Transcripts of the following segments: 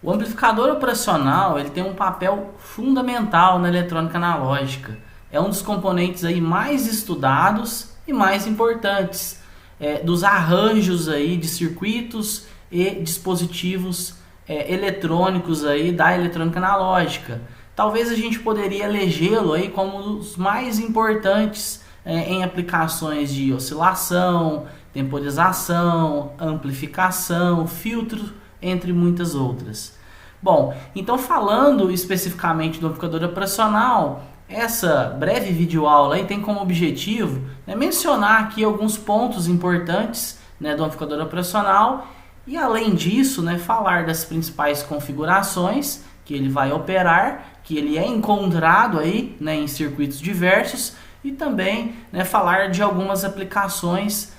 O amplificador operacional ele tem um papel fundamental na eletrônica analógica. É um dos componentes aí mais estudados e mais importantes dos arranjos aí de circuitos e dispositivos eletrônicos aí da eletrônica analógica. Talvez a gente poderia elegê-lo aí como um dos mais importantes em aplicações de oscilação, temporização, amplificação, filtro, entre muitas outras. Bom, então falando especificamente do amplificador operacional, essa breve videoaula aí tem como objetivo mencionar aqui alguns pontos importantes do amplificador operacional e além disso falar das principais configurações que ele vai operar, que ele é encontrado aí em circuitos diversos e também falar de algumas aplicações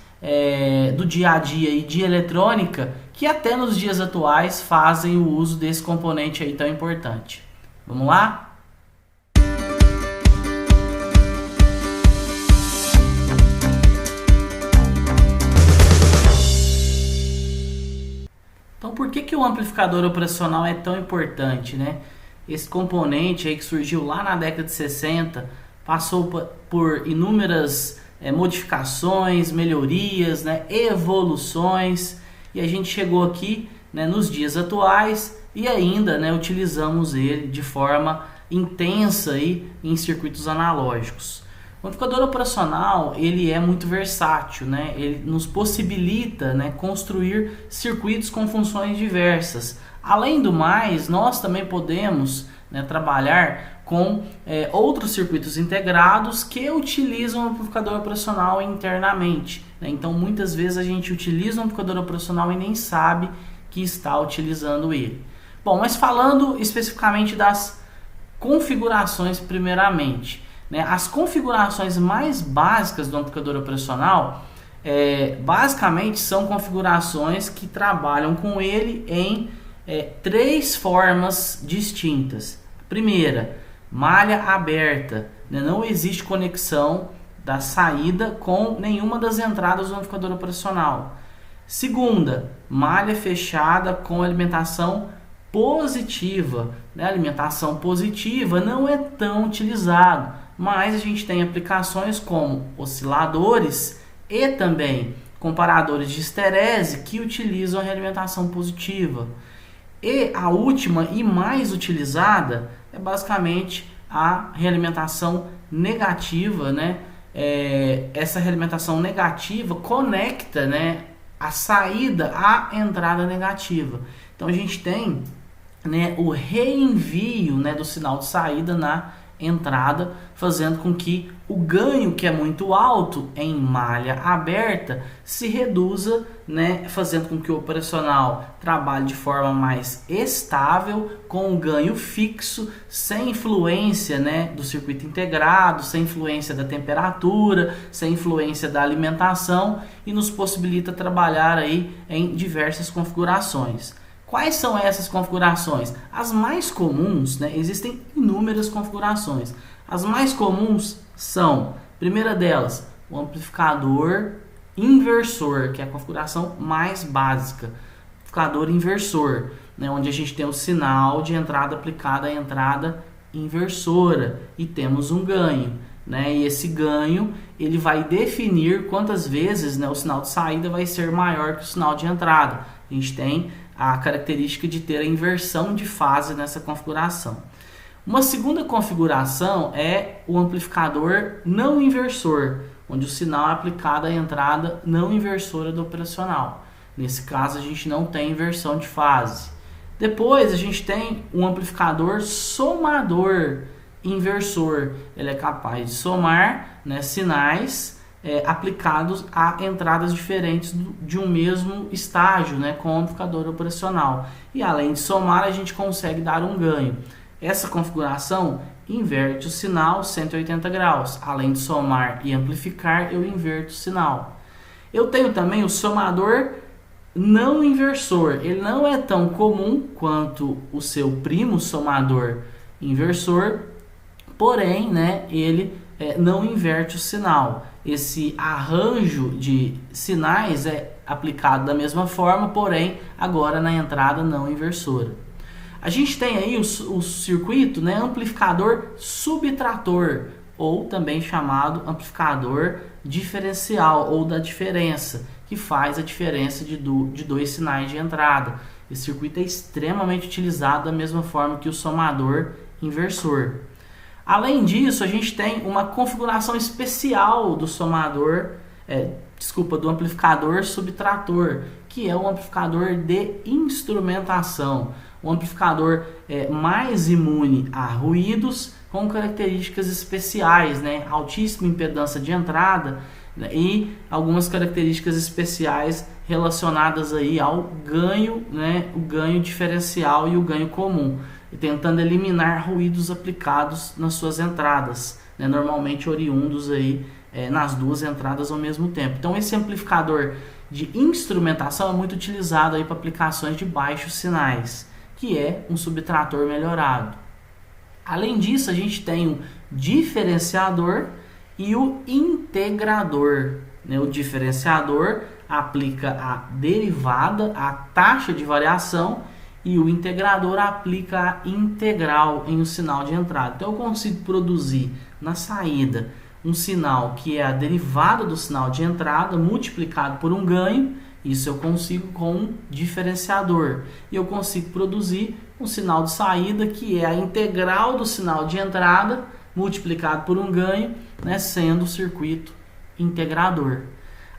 do dia a dia aí de eletrônica que até nos dias atuais fazem o uso desse componente aí tão importante. Vamos lá? Então por que o amplificador operacional é tão importante, Esse componente aí que surgiu lá na década de 60 passou por inúmeras modificações, melhorias, evoluções e a gente chegou aqui nos dias atuais e ainda utilizamos ele de forma intensa aí em circuitos analógicos. O amplificador operacional ele é muito versátil, ele nos possibilita construir circuitos com funções diversas. Além do mais, nós também podemos trabalhar com outros circuitos integrados que utilizam o amplificador operacional internamente. Então, muitas vezes a gente utiliza o amplificador operacional e nem sabe que está utilizando ele. Bom, mas falando especificamente das configurações primeiramente. As configurações mais básicas do amplificador operacional basicamente são configurações que trabalham com ele em três formas distintas. Primeira, malha aberta, não existe conexão da saída com nenhuma das entradas do amplificador operacional. Segunda, malha fechada com alimentação positiva. A alimentação positiva não é tão utilizado, mas a gente tem aplicações como osciladores e também comparadores de esterese que utilizam a realimentação positiva. E a última e mais utilizada é basicamente a realimentação negativa, essa realimentação negativa conecta a saída à entrada negativa. Então a gente tem o reenvio do sinal de saída na entrada, fazendo com que o ganho que é muito alto em malha aberta se reduza, fazendo com que o operacional trabalhe de forma mais estável, com um ganho fixo, sem influência do circuito integrado, sem influência da temperatura, sem influência da alimentação e nos possibilita trabalhar aí em diversas configurações. Quais são essas configurações? As mais comuns, existem inúmeras configurações. As mais comuns são, primeira delas, o amplificador inversor, que é a configuração mais básica. Amplificador inversor, onde a gente tem o sinal de entrada aplicado à entrada inversora e temos um ganho. E esse ganho ele vai definir quantas vezes o sinal de saída vai ser maior que o sinal de entrada. A gente tem a característica de ter a inversão de fase nessa configuração. Uma segunda configuração é o amplificador não inversor, onde o sinal é aplicado à entrada não inversora do operacional. Nesse caso, a gente não tem inversão de fase. Depois, a gente tem um amplificador somador inversor. Ele é capaz de somar sinais aplicados a entradas diferentes de um mesmo estágio, com o amplificador operacional. E além de somar, a gente consegue dar um ganho. Essa configuração inverte o sinal 180 graus. Além de somar e amplificar, eu inverto o sinal. Eu tenho também o somador não inversor. Ele não é tão comum quanto o seu primo somador inversor, porém, ele não inverte o sinal. Esse arranjo de sinais é aplicado da mesma forma, porém agora na entrada não inversora. A gente tem aí o circuito, né, amplificador subtrator, ou também chamado amplificador diferencial, ou da diferença, que faz a diferença de dois sinais de entrada. Esse circuito é extremamente utilizado da mesma forma que o somador inversor. Além disso, a gente tem uma configuração especial do do amplificador subtrator, que é um amplificador de instrumentação, um amplificador mais imune a ruídos com características especiais, né? Altíssima impedância de entrada, né? E algumas características especiais relacionadas aí ao ganho, né? O ganho diferencial e o ganho comum, tentando eliminar ruídos aplicados nas suas entradas, né? Normalmente oriundos aí nas duas entradas ao mesmo tempo. Então esse amplificador de instrumentação é muito utilizado aí para aplicações de baixos sinais, que é um subtrator melhorado. Além disso, a gente tem o diferenciador e o integrador, né? O diferenciador aplica a derivada, a taxa de variação, e o integrador aplica a integral em um sinal de entrada. Então eu consigo produzir na saída um sinal que é a derivada do sinal de entrada multiplicado por um ganho. Isso eu consigo com um diferenciador. E eu consigo produzir um sinal de saída que é a integral do sinal de entrada multiplicado por um ganho, né, sendo o circuito integrador.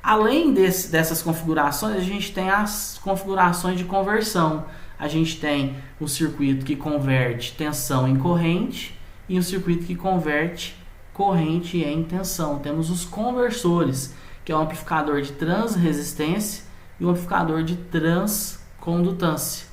Além dessas configurações, a gente tem as configurações de conversão. A gente tem o circuito que converte tensão em corrente e o circuito que converte corrente em tensão. Temos os conversores, que é o amplificador de transresistência e o amplificador de transcondutância.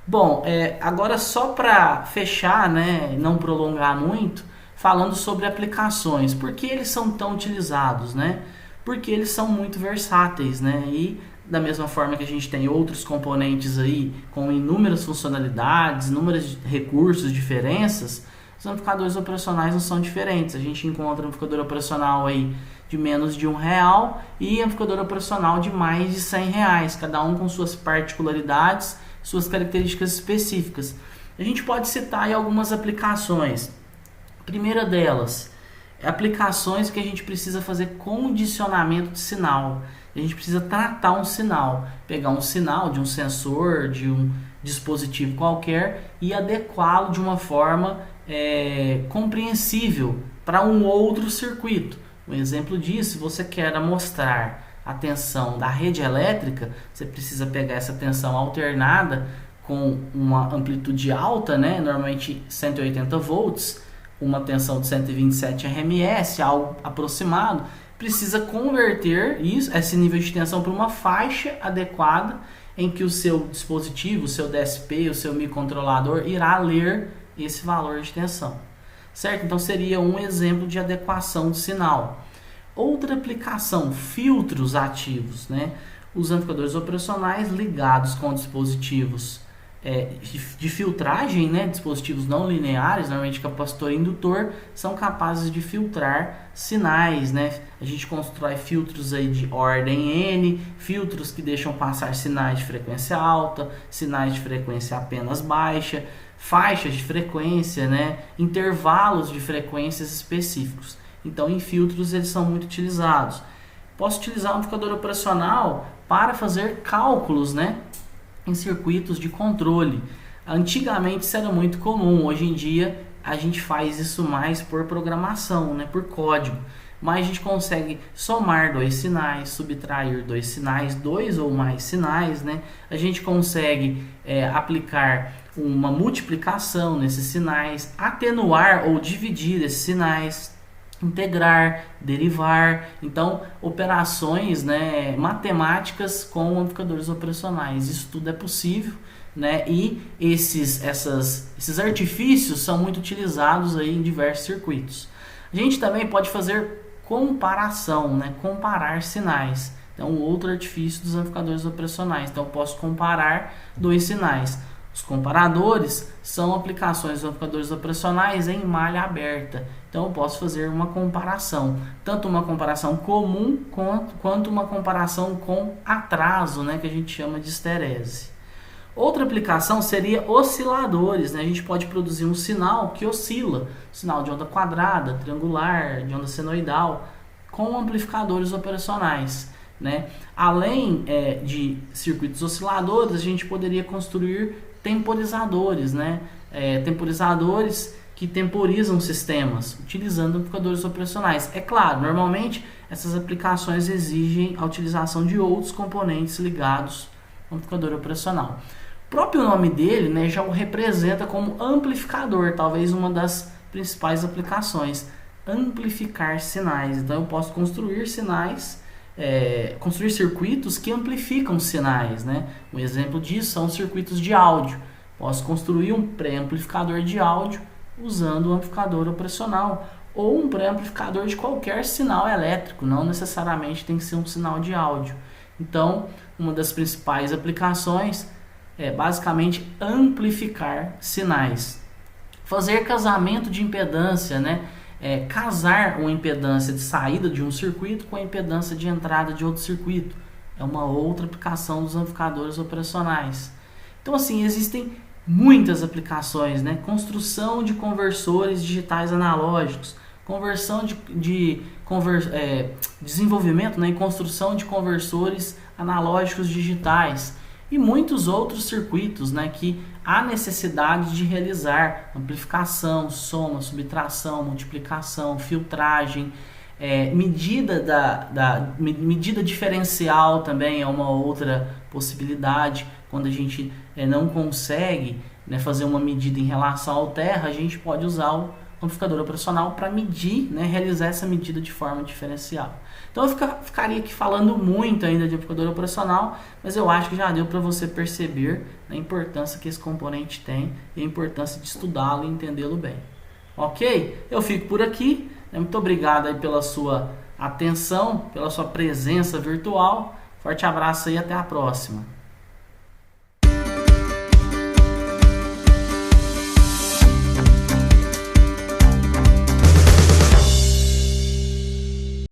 Bom, agora só para fechar, né, não prolongar muito, falando sobre aplicações. Por que eles são tão utilizados, né? Porque eles são muito versáteis, né? E da mesma forma que a gente tem outros componentes aí com inúmeras funcionalidades, inúmeros recursos, diferenças, os amplificadores operacionais não são diferentes. A gente encontra um amplificador operacional aí de menos de R$1 e amplificador operacional de mais de R$100, cada um com suas particularidades, suas características específicas. A gente pode citar aí algumas aplicações. A primeira delas é aplicações que a gente precisa fazer condicionamento de sinal. A gente precisa tratar um sinal, pegar um sinal de um sensor, de um dispositivo qualquer e adequá-lo de uma forma compreensível para um outro circuito. Um exemplo disso, se você quer mostrar a tensão da rede elétrica, você precisa pegar essa tensão alternada com uma amplitude alta, né? Normalmente 180 volts, uma tensão de 127 RMS, algo aproximado, precisa converter esse nível de tensão para uma faixa adequada em que o seu dispositivo, o seu DSP, o seu microcontrolador irá ler esse valor de tensão, certo? Então seria um exemplo de adequação do sinal. Outra aplicação, filtros ativos, né? Os amplificadores operacionais ligados com dispositivos de filtragem, né? Dispositivos não lineares, normalmente capacitor e indutor, são capazes de filtrar sinais, né? A gente constrói filtros aí de ordem N, filtros que deixam passar sinais de frequência alta, sinais de frequência apenas baixa, faixas de frequência, né? Intervalos de frequências específicos. Então, em filtros eles são muito utilizados. Posso utilizar um amplificador operacional para fazer cálculos, né, em circuitos de controle. Antigamente isso era muito comum, hoje em dia a gente faz isso mais por programação, né, por código. Mas a gente consegue somar dois sinais, subtrair dois sinais, dois ou mais sinais, né? A gente consegue aplicar uma multiplicação nesses sinais, atenuar ou dividir esses sinais, integrar, derivar. Então, operações, né, matemáticas com amplificadores operacionais. Isso tudo é possível, né? E esses artifícios são muito utilizados aí em diversos circuitos. A gente também pode fazer comparação, né? Comparar sinais. Então, outro artifício dos amplificadores operacionais. Então, eu posso comparar dois sinais. Os comparadores são aplicações dos amplificadores operacionais em malha aberta. Então, eu posso fazer uma comparação, tanto uma comparação comum quanto uma comparação com atraso, né, que a gente chama de esterese. Outra aplicação seria osciladores, né? A gente pode produzir um sinal que oscila, sinal de onda quadrada, triangular, de onda senoidal, com amplificadores operacionais, né? Além de circuitos osciladores, a gente poderia construir temporizadores, né? Temporizadores que temporizam sistemas, utilizando amplificadores operacionais. É claro, normalmente essas aplicações exigem a utilização de outros componentes ligados ao amplificador operacional. O próprio nome dele, né, já o representa como amplificador, talvez uma das principais aplicações, amplificar sinais. Então eu posso construir sinais, construir circuitos que amplificam sinais, né? Um exemplo disso são os circuitos de áudio. Posso construir um pré-amplificador de áudio usando um amplificador operacional ou um pré-amplificador de qualquer sinal elétrico, não necessariamente tem que ser um sinal de áudio. Então, uma das principais aplicações é basicamente amplificar sinais. Fazer casamento de impedância, né? Casar uma impedância de saída de um circuito com a impedância de entrada de outro circuito. É uma outra aplicação dos amplificadores operacionais. Então, assim, existem muitas aplicações, né? Construção de conversores digitais analógicos, desenvolvimento, né, e construção de conversores analógicos digitais e muitos outros circuitos, né, que há necessidade de realizar amplificação, soma, subtração, multiplicação, filtragem, medida diferencial também é uma outra possibilidade. Quando a gente não consegue, né, fazer uma medida em relação ao terra, a gente pode usar o amplificador operacional para medir, né, realizar essa medida de forma diferencial. Então eu ficaria aqui falando muito ainda de amplificador operacional, mas eu acho que já deu para você perceber a importância que esse componente tem e a importância de estudá-lo e entendê-lo bem. Ok? Eu fico por aqui. Muito obrigado aí pela sua atenção, pela sua presença virtual. Forte abraço e até a próxima.